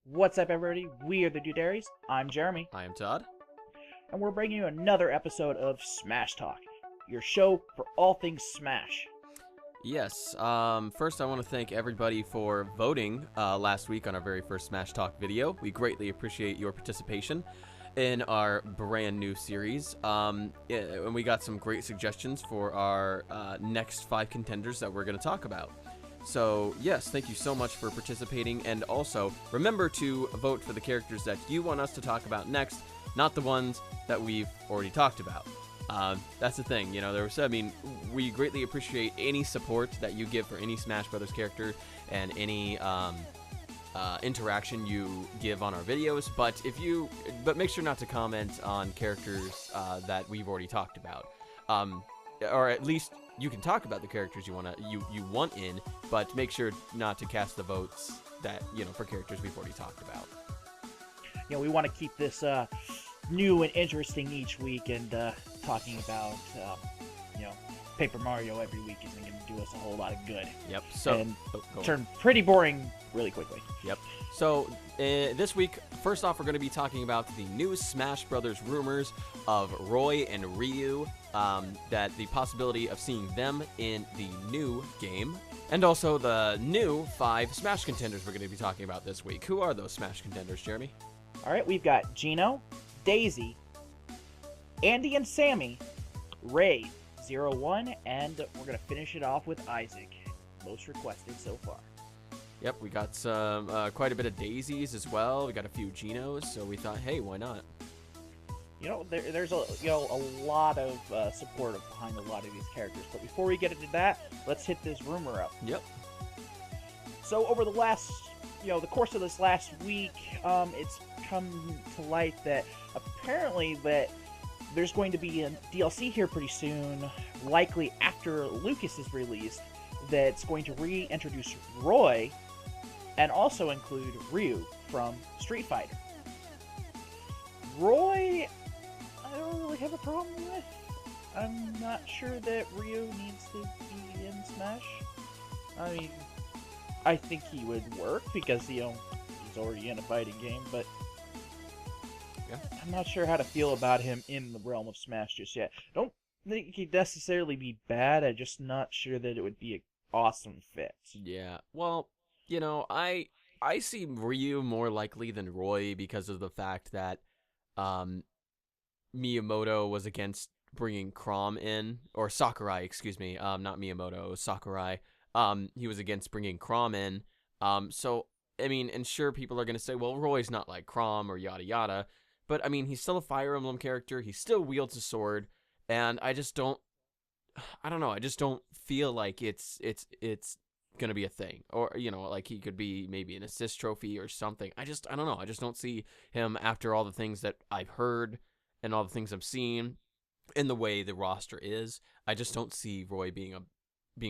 What's up, everybody? We are the Duderes. I'm Jeremy, I am Todd. and we're bringing you another episode of Smash Talk, your show for all things Smash. Yes, first I want to thank everybody for voting last week on our very first Smash Talk video. We greatly appreciate your participation in our brand new series. And we got some great suggestions for our next 5 contenders that we're going to talk about. So, yes, thank you so much for participating, and also remember to vote for the characters that you want us to talk about next, not the ones that we've already talked about. That's the thing, we greatly appreciate any support that you give for any Smash Brothers character and any interaction you give on our videos, but make sure not to comment on characters that we've already talked about. Or at least you can talk about the characters you want in, but make sure not to cast the votes that, for characters we've already talked about. We want to keep this new and interesting each week, and talking about, Paper Mario every week isn't going to do us a whole lot of good. Yep. So and turn pretty boring really quickly. Yep. So this week, first off, we're going to be talking about the new Smash Brothers rumors of Roy and Ryu, that the possibility of seeing them in the new game, and also the new 5 Smash contenders we're going to be talking about this week. Who are those Smash contenders, Jeremy? All right, we've got Geno, Daisy, Andy and Sami, Ray, 01, and we're going to finish it off with Isaac, most requested so far. Yep, we got some quite a bit of daisies as well. We got a few Genos, so we thought, hey, why not? There's a lot of support behind a lot of these characters. But before we get into that, let's hit this rumor up. Yep. So over the the course of this last week, it's come to light that apparently that there's going to be a DLC here pretty soon, likely after Lucas is released, that's going to reintroduce Roy and also include Ryu from Street Fighter. Roy, I don't really have a problem with. I'm not sure that Ryu needs to be in Smash. I mean, I think he would work because, he's already in a fighting game, but yeah. I'm not sure how to feel about him in the realm of Smash just yet. Don't think he'd necessarily be bad, I'm just not sure that it would be an awesome fit. Yeah, well, I see Ryu more likely than Roy because of the fact that Miyamoto was against bringing Chrom in, or Sakurai, excuse me, not Miyamoto, Sakurai. He was against bringing Chrom in. So, I mean, and sure, people are going to say, well, Roy's not like Chrom or yada yada, but I mean, he's still a Fire Emblem character. He still wields a sword, and I just don't feel like it's gonna be a thing, or like he could be maybe an assist trophy or something. I don't know. I just don't see him, after all the things that I've heard and all the things I've seen, in the way the roster is. I just don't see Roy being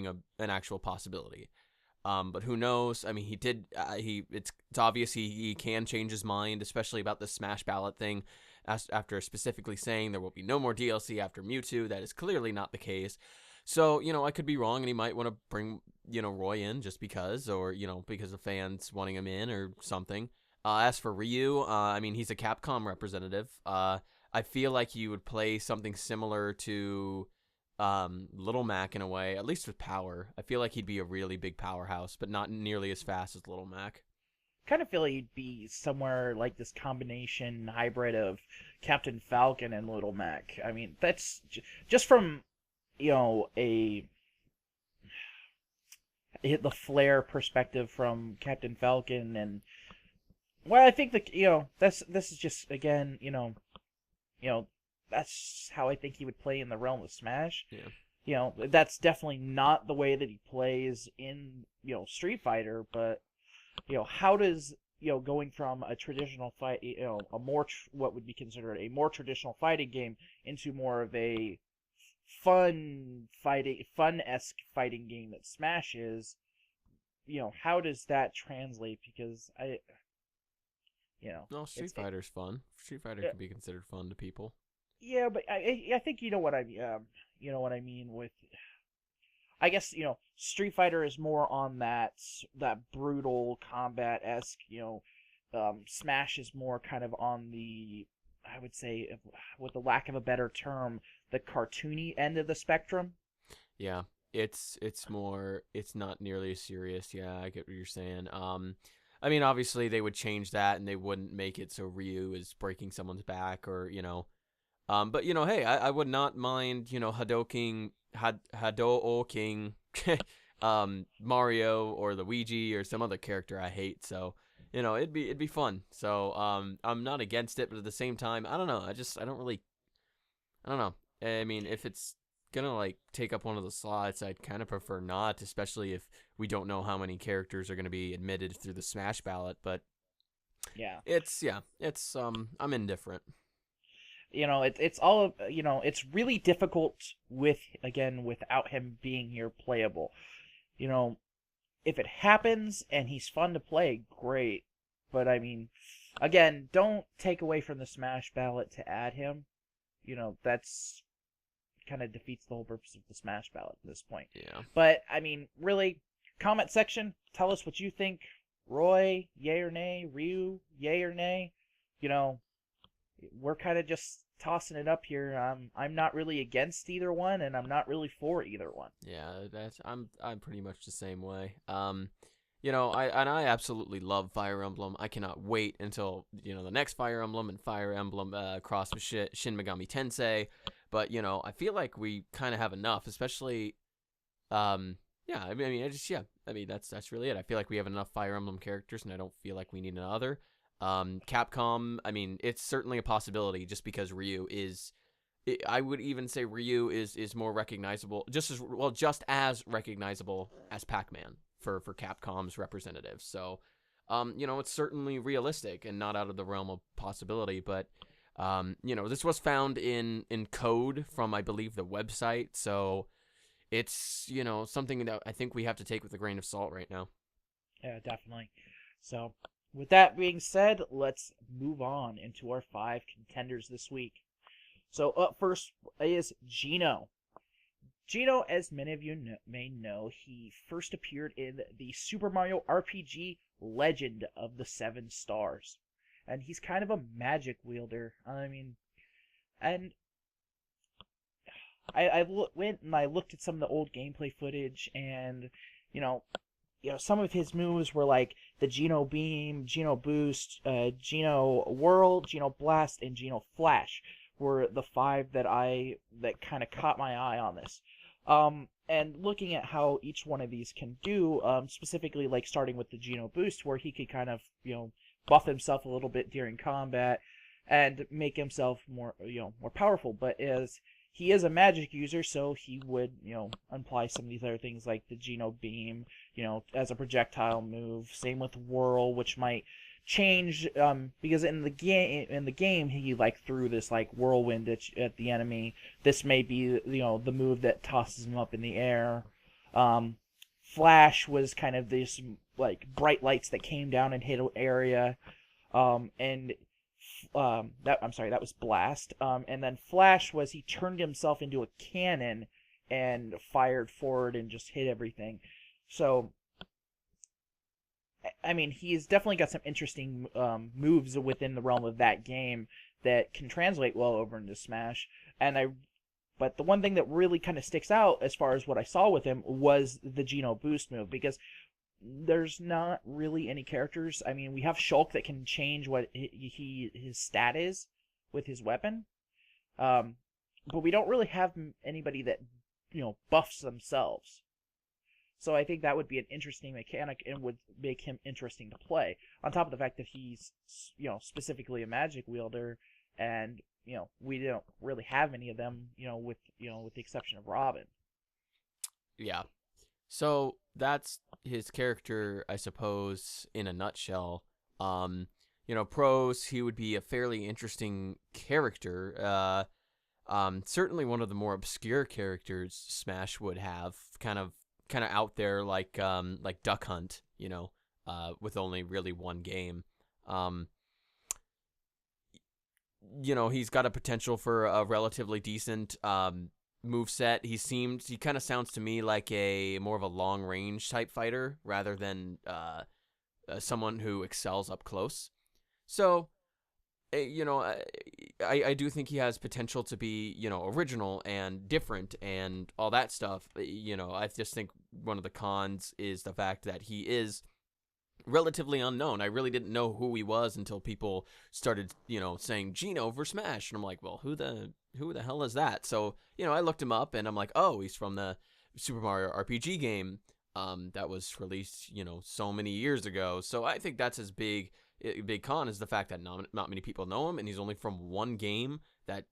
an actual possibility. But who knows? I mean, it's obvious he can change his mind, especially about the Smash Ballot thing, after specifically saying there will be no more DLC after Mewtwo. That is clearly not the case. So, I could be wrong, and he might want to bring, Roy in just because, or, because of fans wanting him in or something. As for Ryu, I mean, he's a Capcom representative. I feel like he would play something similar to Little Mac in a way, at least with power. I feel like he'd be a really big powerhouse, but not nearly as fast as Little Mac. Kind of feel like he'd be somewhere like this combination hybrid of Captain Falcon and Little Mac. I mean, that's just from the flair perspective from Captain Falcon, and well, I think that this is just, again, that's how I think he would play in the realm of Smash. Yeah. That's definitely not the way that he plays in Street Fighter, but how does going from a traditional fight, a more what would be considered a more traditional fighting game into more of a fun-esque fighting game that Smash is, how does that translate? Because No, Street Fighter's fun. Street Fighter can be considered fun to people. Yeah, but I think you know what I mean with. I guess Street Fighter is more on that brutal combat-esque, Smash is more kind of on the, I would say, with the lack of a better term, the cartoony end of the spectrum. Yeah, it's more, it's not nearly as serious. Yeah, I get what you're saying. I mean, obviously they would change that and they wouldn't make it so Ryu is breaking someone's back or but hey, I would not mind Hadouking Mario or Luigi or some other character I hate. So it'd be fun. So I'm not against it, but at the same time, I don't know. I don't know. I mean, if it's gonna like take up one of the slots, I'd kind of prefer not, especially if we don't know how many characters are gonna be admitted through the Smash ballot. But Yeah. it's I'm indifferent. It's all, it's really difficult without him being here playable. You know, if it happens and he's fun to play, great. But I mean, again, don't take away from the Smash ballot to add him. That's kind of defeats the whole purpose of the Smash ballot at this point. Yeah. But I mean, really, comment section, tell us what you think. Roy, yay or nay? Ryu, yay or nay? You know, we're kind of just tossing it up here. I'm not really against either one, and I'm not really for either one. Yeah, I'm pretty much the same way. I absolutely love Fire Emblem. I cannot wait until the next Fire Emblem and Fire Emblem Cross with Shin Megami Tensei. But I feel like we kind of have enough, especially yeah. I mean that's really it. I feel like we have enough Fire Emblem characters, and I don't feel like we need another. Capcom, I mean, it's certainly a possibility just because Ryu is. I would even say Ryu is more recognizable, just as recognizable as Pac-Man for Capcom's representatives. So, it's certainly realistic and not out of the realm of possibility. But, this was found in code from, I believe, the website. So it's, something that I think we have to take with a grain of salt right now. Yeah, definitely. So, with that being said, let's move on into our 5 contenders this week. So up first is Geno. Geno, as many of you may know, he first appeared in the Super Mario RPG Legend of the Seven Stars. And he's kind of a magic wielder. I mean, and I went and I looked at some of the old gameplay footage, and you know, some of his moves were like the Geno Beam, Geno Boost, Geno Whirl, Geno Blast, and Geno Flash were the 5 that kind of caught my eye on this. And looking at how each one of these can do, specifically like starting with the Geno Boost, where he could kind of buff himself a little bit during combat and make himself more powerful. But as he is a magic user, so he would, apply some of these other things like the Geno Beam, as a projectile move. Same with Whirl, which might change, because in the game he like threw this like whirlwind at the enemy. This may be the move that tosses him up in the air. Flash was kind of this like bright lights that came down and hit an area. That was Blast. And then Flash was he turned himself into a cannon and fired forward and just hit everything. So, I mean, he's definitely got some interesting moves within the realm of that game that can translate well over into Smash. But the one thing that really kind of sticks out as far as what I saw with him was the Geno Boost move, because there's not really any characters. I mean, we have Shulk that can change what his stat is with his weapon, but we don't really have anybody that buffs themselves. So I think that would be an interesting mechanic and would make him interesting to play. On top of the fact that he's specifically a magic wielder, and we don't really have any of them, with the exception of Robin. Yeah. So that's his character, I suppose, in a nutshell. Pros, he would be a fairly interesting character. Certainly one of the more obscure characters Smash would have, kind of out there, like Duck Hunt, with only really one game. He's got a potential for a relatively decent move set. He kind of sounds to me like a more of a long range type fighter rather than someone who excels up close. So, I do think he has potential to be, original and different and all that stuff. I just think one of the cons is the fact that he is relatively unknown. I really didn't know who he was until people started, saying Geno for Smash, and I'm like, well, who the hell is that? So, I looked him up, and I'm like, oh, he's from the Super Mario RPG game, that was released, so many years ago. So I think that's his big con is the fact that not many people know him, and he's only from one game that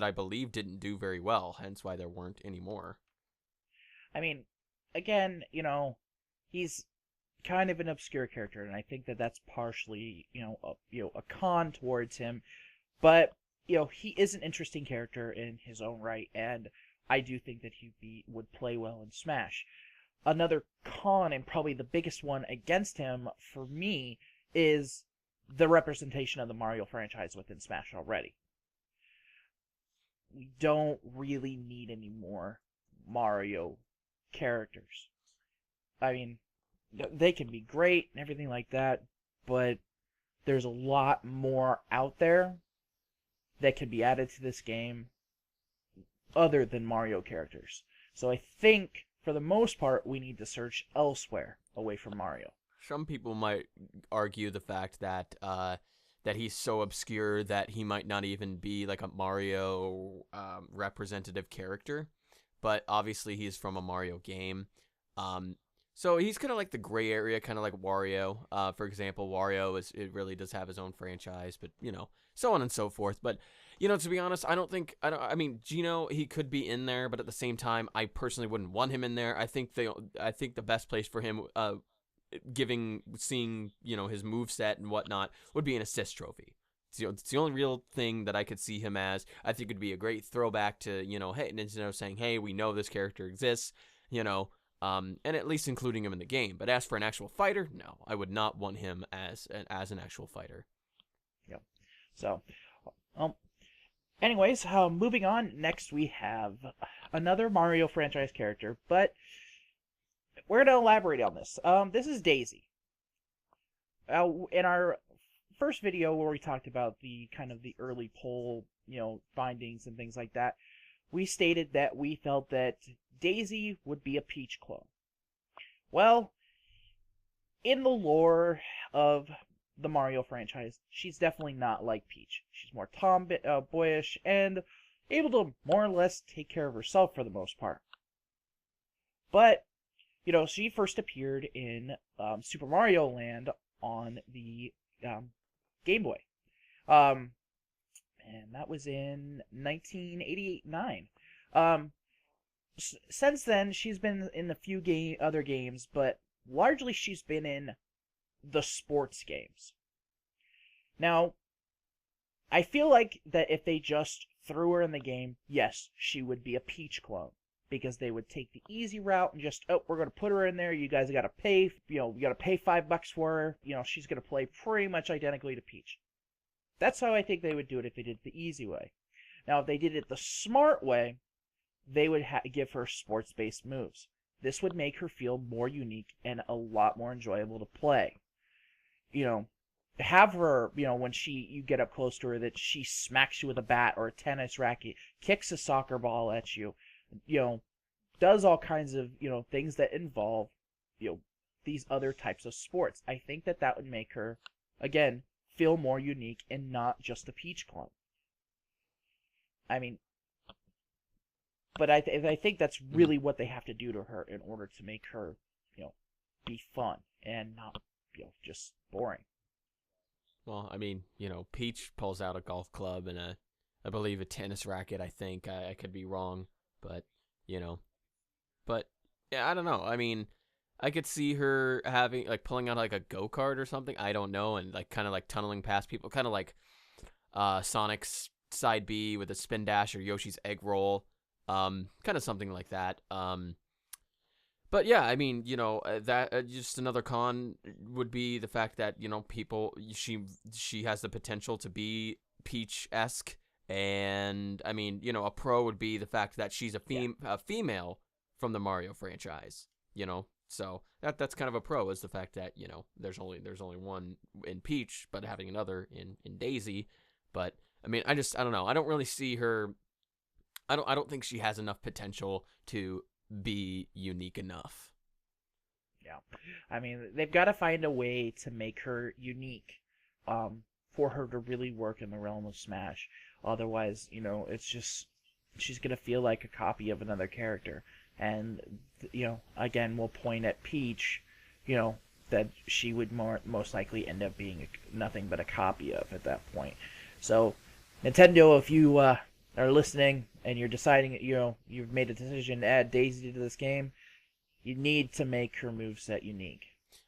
I believe didn't do very well. Hence why there weren't any more. I mean, again, he's kind of an obscure character, and I think that that's partially, a con towards him. But he is an interesting character in his own right, and I do think that would play well in Smash. Another con, and probably the biggest one against him for me, is the representation of the Mario franchise within Smash already. We don't really need any more Mario characters. I mean, they can be great and everything like that, but there's a lot more out there that can be added to this game other than Mario characters. So I think, for the most part, we need to search elsewhere away from Mario. Some people might argue the fact that that he's so obscure that he might not even be like a Mario representative character, but obviously he's from a Mario game. So he's kind of like the gray area, kind of like Wario. For example, Wario it really does have his own franchise, but so on and so forth. But to be honest, I mean, Geno, he could be in there, but at the same time, I personally wouldn't want him in there. I think the best place for him, seeing his moveset and whatnot, would be an assist trophy. It's the only real thing that I could see him as. I think it'd be a great throwback to hey, Nintendo saying, hey, we know this character exists, and at least including him in the game. But as for an actual fighter, no, I would not want him as an actual fighter. Yep. So, anyways, moving on. Next, we have another Mario franchise character, but we're going to elaborate on this. This is Daisy. In our first video where we talked about the kind of the early poll, findings and things like that, we stated that we felt that Daisy would be a Peach clone. Well, in the lore of the Mario franchise, she's definitely not like Peach. She's more tomboyish and able to more or less take care of herself for the most part. But, she first appeared in Super Mario Land on the Game Boy. And that was in 1988-9. Since then, she's been in a few other games, but largely she's been in the sports games. Now, I feel like that if they just threw her in the game, yes, she would be a Peach clone. Because they would take the easy route and just, we're going to put her in there. You guys got to pay, you got to pay $5 for her. She's going to play pretty much identically to Peach. That's how I think they would do it if they did it the easy way. Now, if they did it the smart way, they would give her sports-based moves. This would make her feel more unique and a lot more enjoyable to play. Have her, when you get up close to her, that she smacks you with a bat or a tennis racket, kicks a soccer ball at you, does all kinds of, things that involve, these other types of sports. I think that would make her, again, feel more unique and not just a Peach clone. I mean, but I think that's really what they have to do to her in order to make her, be fun and not, just boring. Well, I mean, Peach pulls out a golf club and I believe a tennis racket. I think I could be wrong. But, yeah, I don't know. I mean, I could see her pulling out like a go-kart or something. I don't know. And kind of tunneling past people, kind of like Sonic's Side B with a spin dash or Yoshi's egg roll. Kind of something like that. But yeah, I mean, that just another con would be the fact that, she has the potential to be Peach-esque. And I mean, a pro would be the fact that she's a female from the Mario franchise. So that's kind of a pro, is the fact that there's only one in Peach, but having another in Daisy. But I mean, I don't know. I don't really see her. I don't think she has enough potential to be unique enough. Yeah, I mean, they've got to find a way to make her unique, for her to really work in the realm of Smash. Otherwise, it's just she's gonna feel like a copy of another character. And again, we'll point at Peach, that she would most likely end up being nothing but a copy of at that point. So, Nintendo, if you are listening and you're deciding, you've made a decision to add Daisy to this game, you need to make her moveset unique.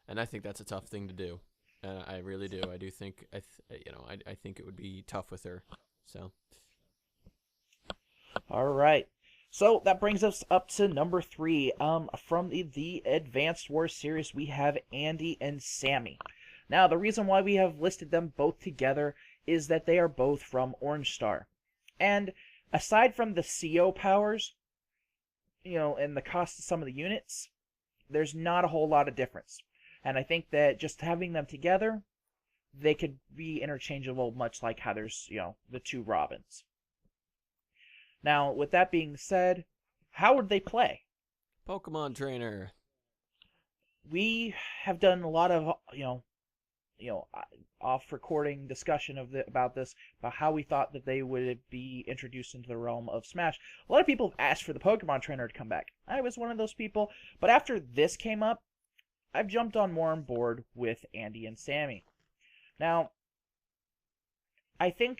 And I think that's a tough thing to do. I really do. I do think I think it would be tough with her. So. All right. So that brings us up to number 3. From the Advanced Wars series, we have Andy and Sami. Now, the reason why we have listed them both together is that they are both from Orange Star. And aside from the CO powers, and the cost of some of the units, there's not a whole lot of difference. And I think that just having them together, they could be interchangeable, much like how there's, the 2 Robins. Now, with that being said, how would they play? Pokemon Trainer. We have done a lot of, off-recording discussion about how we thought that they would be introduced into the realm of Smash. A lot of people have asked for the Pokemon Trainer to come back. I was one of those people, but after this came up, I've jumped more on board with Andy and Sami. Now, I think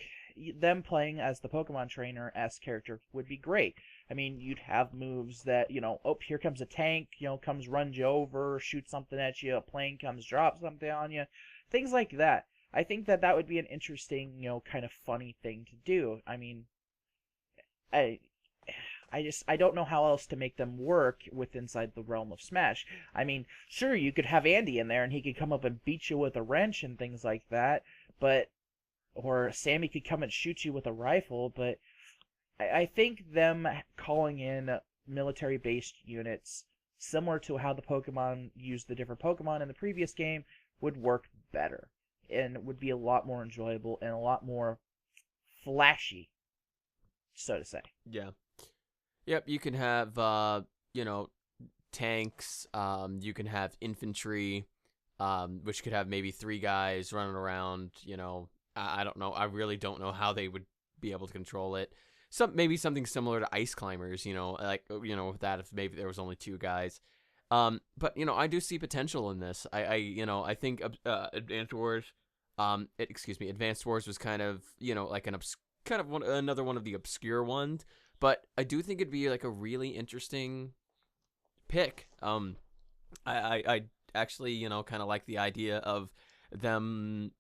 them playing as the Pokemon Trainer-esque character would be great. I mean, you'd have moves that, here comes a tank, comes runs you over, shoots something at you, a plane comes, drops something on you, things like that. I think that would be an interesting, kind of funny thing to do. I mean, I don't know how else to make them work inside the realm of Smash. I mean, sure, you could have Andy in there and he could come up and beat you with a wrench and things like that, or Sami could come and shoot you with a rifle, but I think them calling in military-based units, similar to how the Pokemon used the different Pokemon in the previous game, would work better, and would be a lot more enjoyable and a lot more flashy, so to say. Yeah. Yep, you can have, tanks, you can have infantry, which could have maybe 3 guys running around, I don't know. I really don't know how they would be able to control it. Maybe something similar to Ice Climbers, with that, if maybe there was only 2 guys. But I do see potential in this. I think Advanced Wars, Advanced Wars was kind of, like another one of the obscure ones. But I do think it'd be like a really interesting pick. I actually, kind of like the idea of them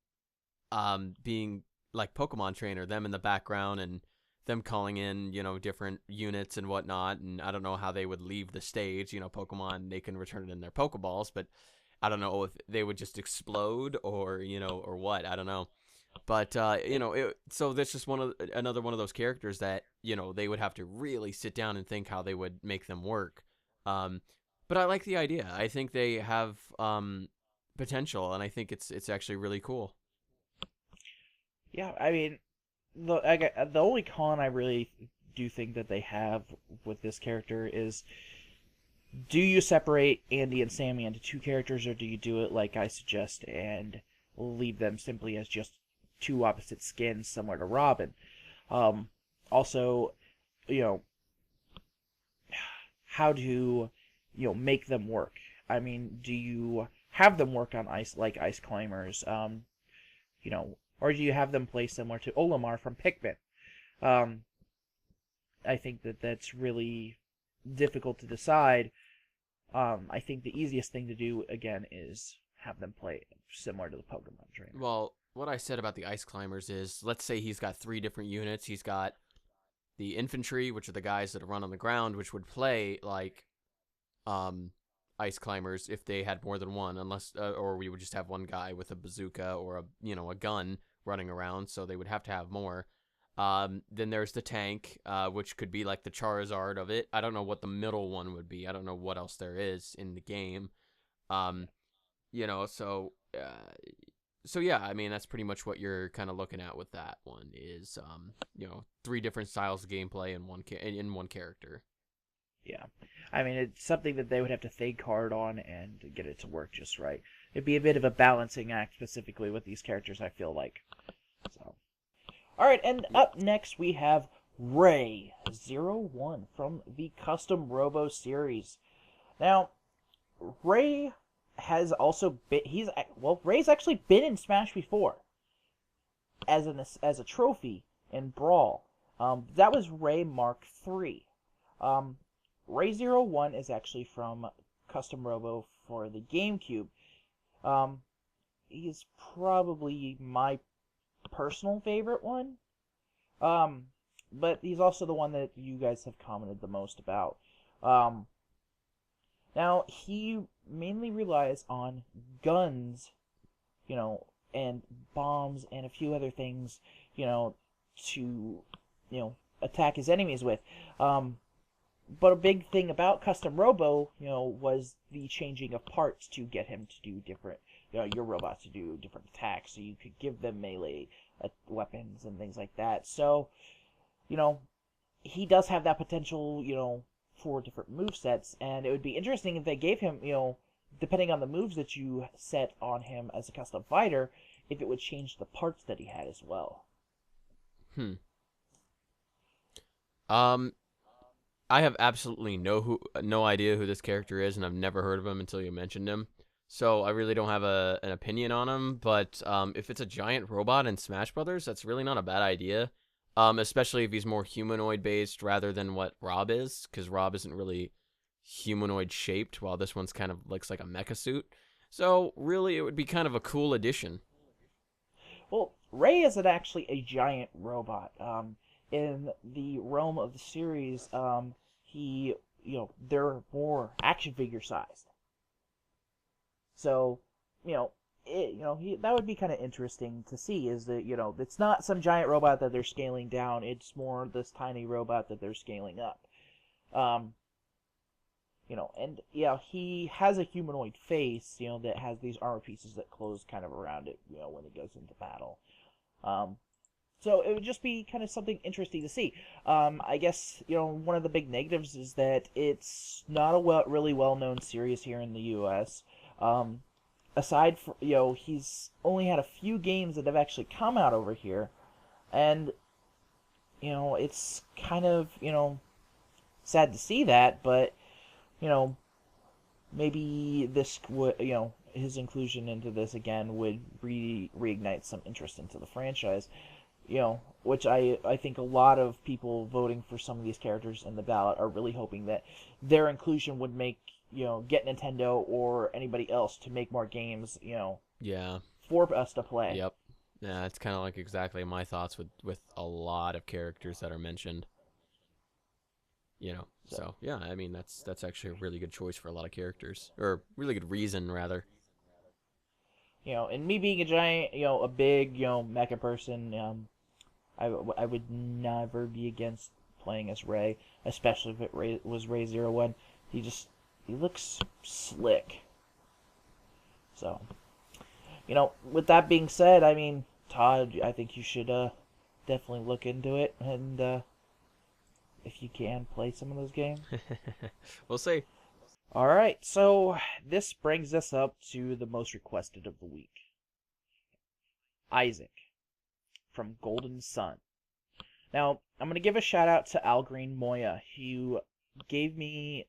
being like Pokemon Trainer, them in the background and them calling in, different units and whatnot. And I don't know how they would leave the stage. Pokemon, they can return it in their Pokeballs, but I don't know if they would just explode or, or what. I don't know. But, so that's just another one of those characters that, they would have to really sit down and think how they would make them work. But I like the idea. I think they have potential, and I think it's actually really cool. Yeah, I mean, the only con I really do think that they have with this character is, do you separate Andy and Sami into 2 characters, or do you do it like I suggest and leave them simply as just 2 opposite skins similar to Robin? Also, how to, make them work? I mean, do you have them work on ice like Ice Climbers? Or do you have them play similar to Olimar from Pikmin? I think that's really difficult to decide. I think the easiest thing to do, again, is have them play similar to the Pokemon Trainer. Well, what I said about the Ice Climbers is, let's say he's got 3 different units. He's got the infantry, which are the guys that run on the ground, which would play like Ice Climbers if they had more than one, unless or we would just have one guy with a bazooka or a gun running around, so they would have to have more. Then there's the tank, which could be like the Charizard of it. I don't know what the middle one would be. I don't know what else there is in the game. Um, so yeah, I mean that's pretty much what you're kind of looking at with that one is, 3 different styles of gameplay in one character. Yeah. I mean, it's something that they would have to think hard on and get it to work just right. It'd be a bit of a balancing act specifically with these characters, I feel like. So, all right, and up next we have Ray01 from the Custom Robo series. Now, Ray has also been Ray's actually been in Smash before as a trophy in Brawl. That was Ray Mark III. Ray01 is actually from Custom Robo for the GameCube. He's probably my personal favorite one. But he's also the one that you guys have commented the most about. Now, he mainly relies on guns, and bombs and a few other things, to, attack his enemies with. But a big thing about Custom Robo, was the changing of parts to get him to do different, your robots to do different attacks, so you could give them melee weapons and things like that. So, he does have that potential, for different move sets, and it would be interesting if they gave him, depending on the moves that you set on him as a custom fighter, if it would change the parts that he had as well. I have absolutely no idea who this character is, and I've never heard of him until you mentioned him. So I really don't have an opinion on him. But if it's a giant robot in Smash Brothers, that's really not a bad idea. Especially if he's more humanoid based rather than what Rob is, because Rob isn't really humanoid shaped, while this one's kind of looks like a mecha suit. So really, it would be kind of a cool addition. Well, Ray isn't actually a giant robot. In the realm of the series, they're more action figure sized. So, that would be kind of interesting to see. Is that it's not some giant robot that they're scaling down. It's more this tiny robot that they're scaling up. And yeah, he has a humanoid face. That has these armor pieces that close kind of around it. When it goes into battle. So it would just be kind of something interesting to see. I guess one of the big negatives is that it's not a really well-known series here in the U.S. Aside from he's only had a few games that have actually come out over here, and it's kind of sad to see that, but maybe this would his inclusion into this again would reignite some interest into the franchise. Which I think a lot of people voting for some of these characters in the ballot are really hoping that their inclusion would make, get Nintendo or anybody else to make more games, Yeah. for us to play. Yep. Yeah, it's kind of like exactly my thoughts with a lot of characters that are mentioned. So yeah, I mean that's actually a really good choice for a lot of characters, or really good reason rather. And me being a giant, a big, mecha person, I would never be against playing as Ray, especially if it was Ray01. He looks slick. So, with that being said, I mean, Todd, I think you should definitely look into it, and if you can, play some of those games. We'll see. All right, so this brings us up to the most requested of the week. Isaac from Golden Sun. Now, I'm going to give a shout out to Al Green Moya, who gave me,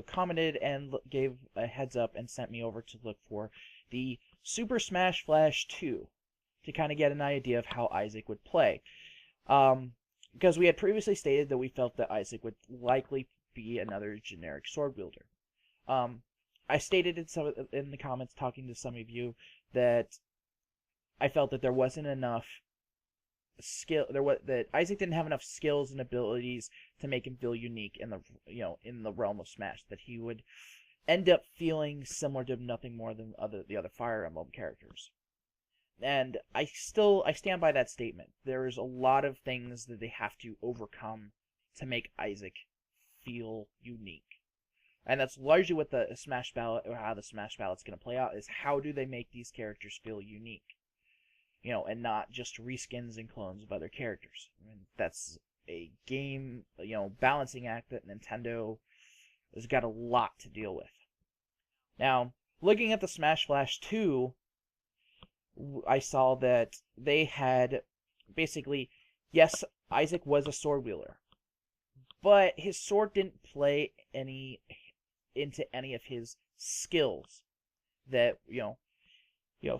commented and gave a heads up and sent me over to look for the Super Smash Flash 2 to kind of get an idea of how Isaac would play. Because we had previously stated that we felt that Isaac would likely be another generic sword wielder. I stated in the comments talking to some of you that I felt that there wasn't enough skill. That Isaac didn't have enough skills and abilities to make him feel unique in the realm of Smash. That he would end up feeling similar to nothing more than the other Fire Emblem characters. And I stand by that statement. There's a lot of things that they have to overcome to make Isaac feel unique. And that's largely what the Smash Ballot, or how the Smash Ballot's going to play out, is how do they make these characters feel unique? And not just reskins and clones of other characters. I mean, that's a game, balancing act that Nintendo has got a lot to deal with. Now, looking at the Smash Flash 2, I saw that they had basically, yes, Isaac was a sword wielder, but his sword didn't play into any of his skills. That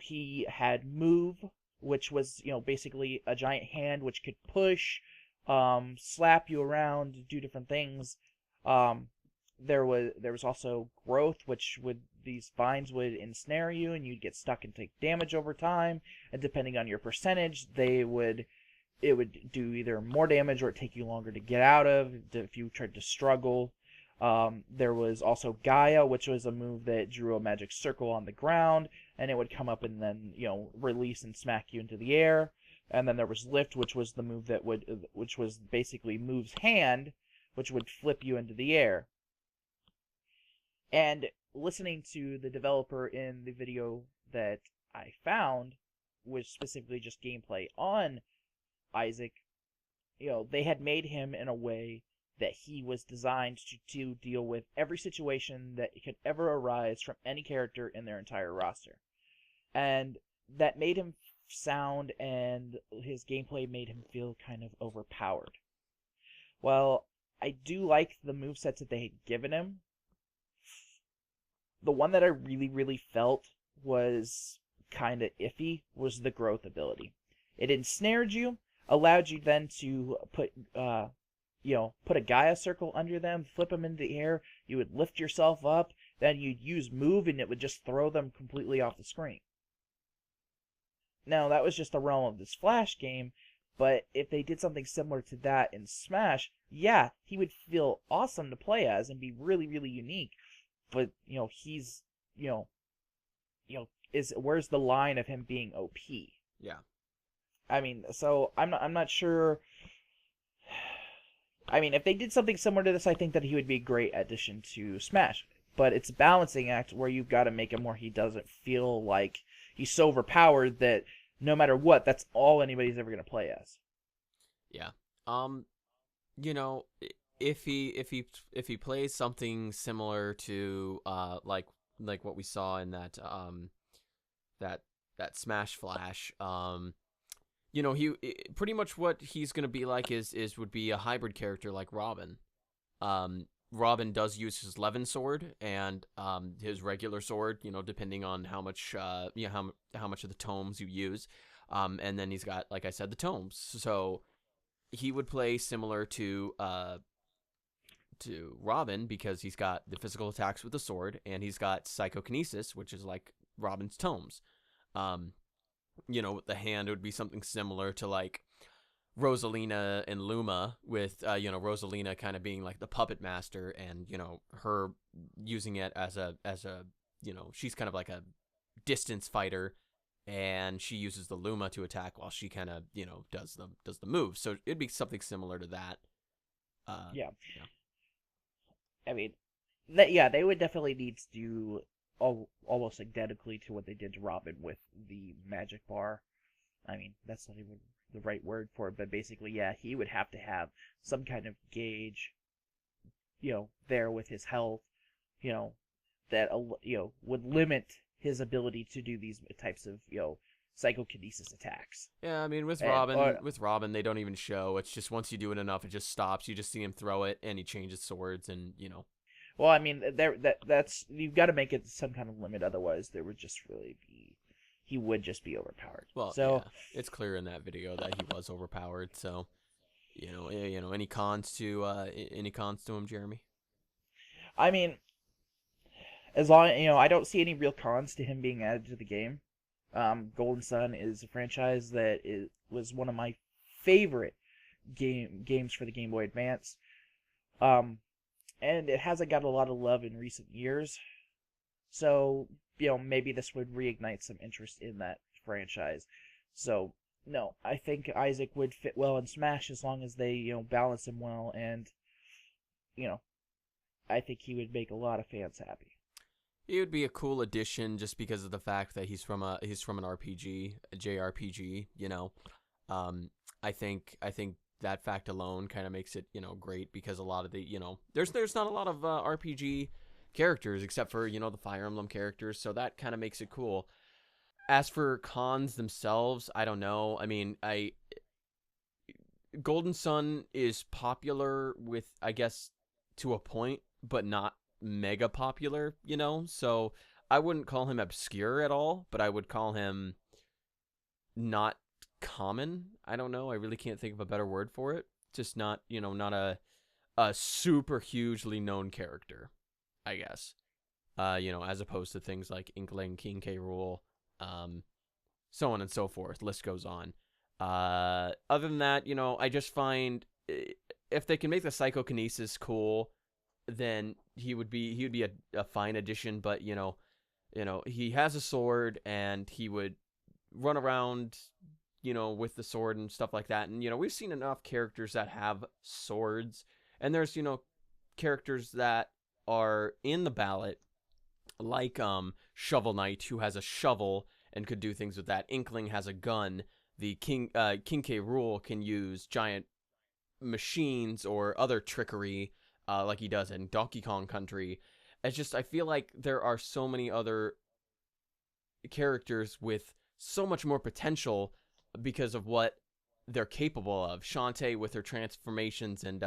he had move, which was basically a giant hand which could push, slap you around, do different things. There was also growth, which these vines would ensnare you, and you'd get stuck and take damage over time. And depending on your percentage, it would do either more damage or it take you longer to get out of if you tried to struggle. There was also Gaia, which was a move that drew a magic circle on the ground, and it would come up and then release and smack you into the air. And then there was Lift, which was the move which was basically Move's hand, which would flip you into the air. And listening to the developer in the video that I found, was specifically just gameplay on Isaac, they had made him in a way that he was designed to deal with every situation that could ever arise from any character in their entire roster. And that made him sound, and his gameplay made him feel kind of overpowered. Well, I do like the movesets that they had given him. The one that I really, really felt was kind of iffy was the growth ability. It ensnared you, allowed you then to put a Gaia circle under them, flip them into the air, you would lift yourself up, then you'd use move, and it would just throw them completely off the screen. Now, that was just the realm of this Flash game, but if they did something similar to that in Smash, yeah, he would feel awesome to play as and be really, really unique. But, he's, where's the line of him being OP? Yeah. I mean, so I'm not sure. I mean, if they did something similar to this, I think that he would be a great addition to Smash. But it's a balancing act where you've got to make him where he doesn't feel like he's so overpowered that no matter what, that's all anybody's ever going to play as. Yeah. If he plays something similar to like what we saw in that that Smash Flash, pretty much what he's gonna be like would be a hybrid character like Robin. Robin does use his Levin sword and his regular sword, depending on how much how much of the tomes you use, and then he's got, like I said, the tomes. So he would play similar to Robin because he's got the physical attacks with the sword, and he's got psychokinesis, which is like Robin's tomes. With the hand, it would be something similar to like Rosalina and Luma, with Rosalina kind of being like the puppet master, and her using it as a she's kind of like a distance fighter, and she uses the Luma to attack while she kind of does the move. So it'd be something similar to that. Yeah. I mean, they would definitely need to do almost identically to what they did to Robin with the magic bar. I mean, that's not even the right word for it, but basically, yeah, he would have to have some kind of gauge, there with his health, that would limit his ability to do these types of psychokinesis attacks. Yeah, I mean, with Robin, they don't even show. It's just once you do it enough, it just stops. You just see him throw it, and he changes swords, and Well, I mean, that's you've got to make it some kind of limit, otherwise there would just really be he would just be overpowered. Well, so yeah, it's clear in that video that he was overpowered. So, any cons to him, Jeremy? I mean, as long I don't see any real cons to him being added to the game. Golden Sun is a franchise that was one of my favorite games for the Game Boy Advance. And it hasn't got a lot of love in recent years. So, maybe this would reignite some interest in that franchise. So no, I think Isaac would fit well in Smash as long as they balance him well, and you know I think he would make a lot of fans happy. He would be a cool addition just because of the fact that he's from an RPG, a JRPG. I think that fact alone kind of makes it great, because a lot of the there's not a lot of RPG characters except for the Fire Emblem characters, so that kind of makes it cool. As for cons themselves, I don't know. I mean, Golden Sun is popular with, I guess, to a point, but not mega popular, so I wouldn't call him obscure at all, but I would call him not common. I don't know. I really can't think of a better word for it. Just not, not a super hugely known character, I guess. As opposed to things like Inkling, King K. Rool, so on and so forth. List goes on. Other than that, I just find if they can make the psychokinesis cool, then he would be a fine addition. But he has a sword, and he would run around with the sword and stuff like that. And we've seen enough characters that have swords, and there's characters that are in the ballot, like Shovel Knight, who has a shovel and could do things with that. Inkling has a gun. The King K. Rool can use giant machines or other trickery, like he does in Donkey Kong Country. It's just, I feel like there are so many other characters with so much more potential because of what they're capable of. Shantae with her transformations and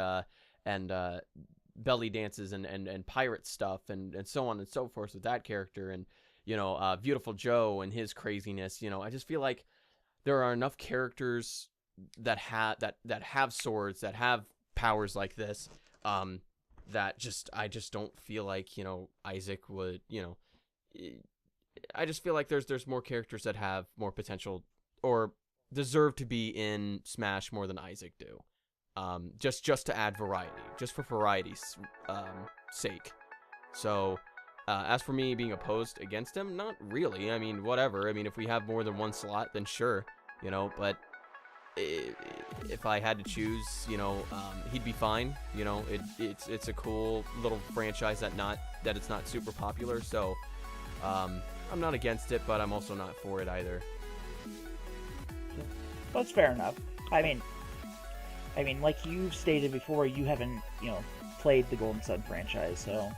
belly dances and pirate stuff and so on and so forth with that character, and Beautiful Joe and his craziness. I just feel like there are enough characters that have swords, that have powers like this, that I just don't feel like Isaac would. I just feel like there's more characters that have more potential or deserve to be in Smash more than Isaac do. Just to add variety, just for variety's sake. So, as for me being opposed against him, not really. I mean, whatever. I mean, if we have more than one slot, then sure, but if I had to choose, he'd be fine. It's a cool little franchise that it's not super popular, so I'm not against it, but I'm also not for it either. Well, that's fair enough. I mean, like you've stated before, you haven't, played the Golden Sun franchise, so,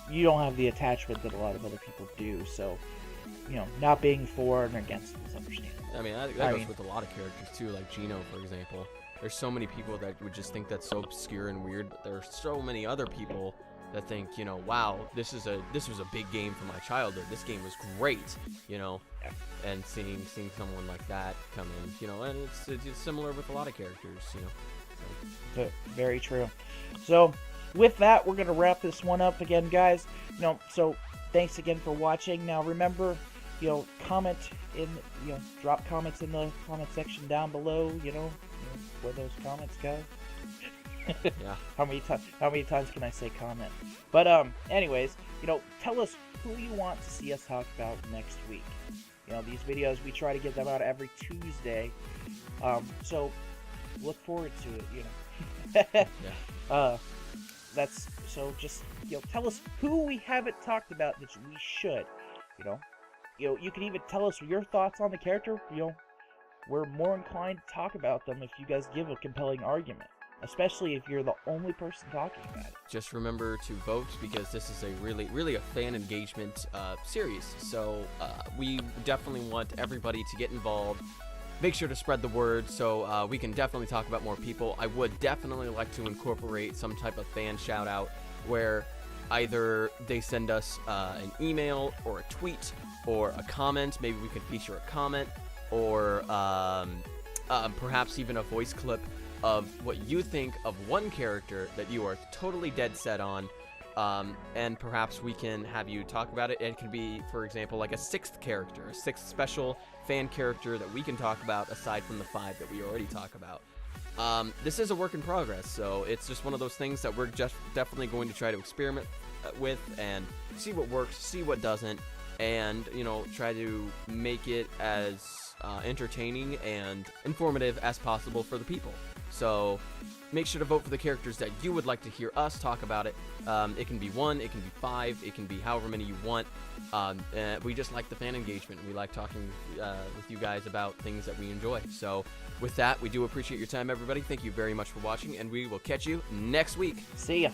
you don't have the attachment that a lot of other people do, so, not being for and against is understandable. I mean, that goes with a lot of characters, too, like Geno, for example. There's so many people that would just think that's so obscure and weird, but there are so many other people that think, wow, this was a big game for my childhood. This game was great, and seeing someone like that come in, and it's similar with a lot of characters, So. Very true. So, with that, we're going to wrap this one up again, guys. So thanks again for watching. Now, remember, comment in, drop comments in the comment section down below, where those comments go. Yeah. How many times can I say comment? But anyways, tell us who you want to see us talk about next week. These videos, we try to get them out every Tuesday. So look forward to it, Yeah. That's so just tell us who we haven't talked about that we should. You can even tell us your thoughts on the character. We're more inclined to talk about them if you guys give a compelling argument, especially if you're the only person talking about it. Just remember to vote, because this is a really a fan engagement series. So we definitely want everybody to get involved. Make sure to spread the word so we can definitely talk about more people. I would definitely like to incorporate some type of fan shout out where either they send us an email or a tweet or a comment. Maybe we could feature a comment, or perhaps even a voice clip of what you think of one character that you are totally dead set on, and perhaps we can have you talk about it. It could be, for example, like a sixth character, a sixth special fan character that we can talk about aside from the 5 that we already talk about. This is a work in progress, so it's just one of those things that we're just definitely going to try to experiment with and see what works, see what doesn't, and, try to make it as entertaining and informative as possible for the people. So make sure to vote for the characters that you would like to hear us talk about it. It can be 1, it can be 5, it can be however many you want. We just like the fan engagement. We like talking with you guys about things that we enjoy. So with that, we do appreciate your time, everybody. Thank you very much for watching, and we will catch you next week. See ya.